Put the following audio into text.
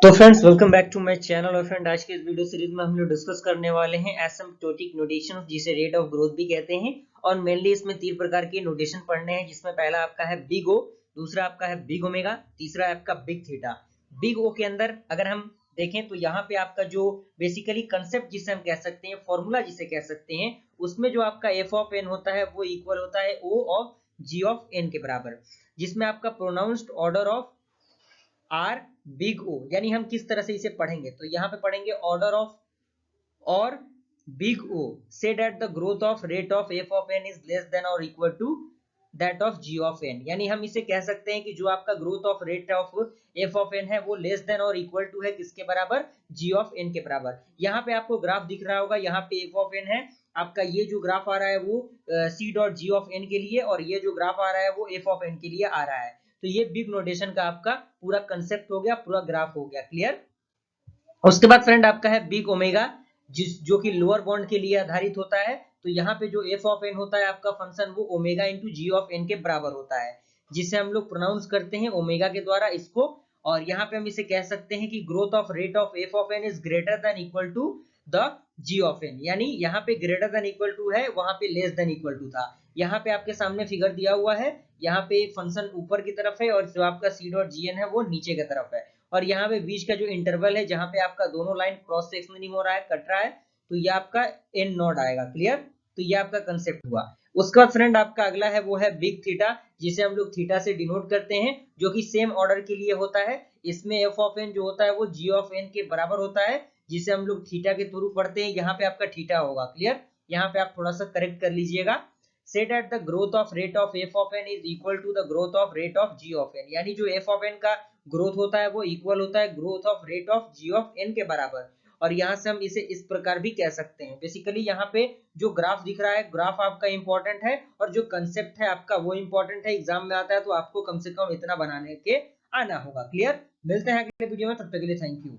तो friends welcome back to my channel. और friend आज के इस वीडियो सीरीज में हम लोग डिस्कस करने वाले हैं एसिम्प्टोटिक नोटेशन जिसे रेट ऑफ ग्रोथ भी कहते हैं। और मेनली इसमें तीन प्रकार के नोटेशन पढ़ने हैं, जिसमें पहला आपका है बिग ओ, दूसरा आपका है बिग ओमेगा, तीसरा है आपका बिग थीटा। बिग ओ के अंदर अगर हम देखें तो यहाँ पे आपका जो बेसिकली कंसेप्ट जिसे हम कह सकते हैं, फॉर्मूला जिसे कह सकते हैं, उसमें जो आपका एफ ऑफ एन होता है वो इक्वल होता है O of G of N के बराबर, जिसमें आपका pronounced order of or big O, यानी हम किस तरह से इसे पढ़ेंगे तो यहाँ पे पढ़ेंगे ऑर्डर ऑफ और बिग ओ से that the growth of rate of F of N is less than और equal to that of G of N. यानी हम इसे कह सकते हैं कि जो आपका growth of rate of F of N है वो लेस देन और इक्वल टू है किसके बराबर, जी ऑफ एन के बराबर। यहाँ पे आपको ग्राफ दिख रहा होगा, यहाँ पे एफ ऑफ एन है आपका, ये जो ग्राफ आ रहा है वो C dot G of N के लिए, और ये जो ग्राफ आ रहा है वो एफ ऑफ एन के लिए आ रहा है। तो ये बिग नोटेशन का आपका पूरा कंसेप्ट हो गया, पूरा ग्राफ हो गया क्लियर। उसके बाद फ्रेंड आपका है बिग ओमेगा, जो कि लोअर बॉन्ड के लिए आधारित होता है। तो यहाँ पे जो एफ ऑफ एन होता है आपका फंक्शन, वो omega into G of N के बराबर होता है, जिसे हम लोग प्रोनाउंस करते हैं ओमेगा के द्वारा इसको। और यहाँ पे हम इसे कह सकते हैं कि growth of rate of F of N is greater than equal to the G of N. यानी यहाँ पे ग्रेटर देन इक्वल टू है, वहां पे लेस देन इक्वल टू था। यहाँ पे आपके सामने फिगर दिया हुआ है, यहाँ पे फंक्शन ऊपर की तरफ है और जो आपका सी डॉट जी एन है वो नीचे की तरफ है। और यहाँ पे बीच का जो इंटरवल है जहां पे आपका दोनों लाइन क्रॉस सेक्शनिंग हो रहा है, कट रहा है, तो ये आपका एन नॉट आएगा क्लियर। तो ये आपका कंसेप्ट हुआ। उसके बाद फ्रेंड आपका अगला है वो है बिग थीटा, जिसे हम लोग थीटा से डिनोट करते हैं, जो कि सेम ऑर्डर के लिए होता है। इसमें एफ ऑफ एन जो होता है वो जी ऑफ एन के बराबर होता है, जिसे हम लोग थीटा के थ्रू पढ़ते हैं। यहाँ पे आपका थीटा होगा क्लियर, यहाँ पे आप थोड़ा सा करेक्ट कर लीजिएगा। say that the growth of rate of f of n is equal to the growth of rate of g of n। यानी जो f of n का ग्रोथ होता है वो इक्वल होता है growth of rate of G of N के बराबर। और यहाँ से हम इसे इस प्रकार भी कह सकते हैं। बेसिकली यहाँ पे जो ग्राफ दिख रहा है, ग्राफ आपका इंपॉर्टेंट है, और जो कंसेप्ट है आपका वो इंपॉर्टेंट है, एग्जाम में आता है तो आपको कम से कम इतना बनाने के आना होगा क्लियर। मिलते हैं अगले वीडियो में, तब तक के लिए थैंक यू।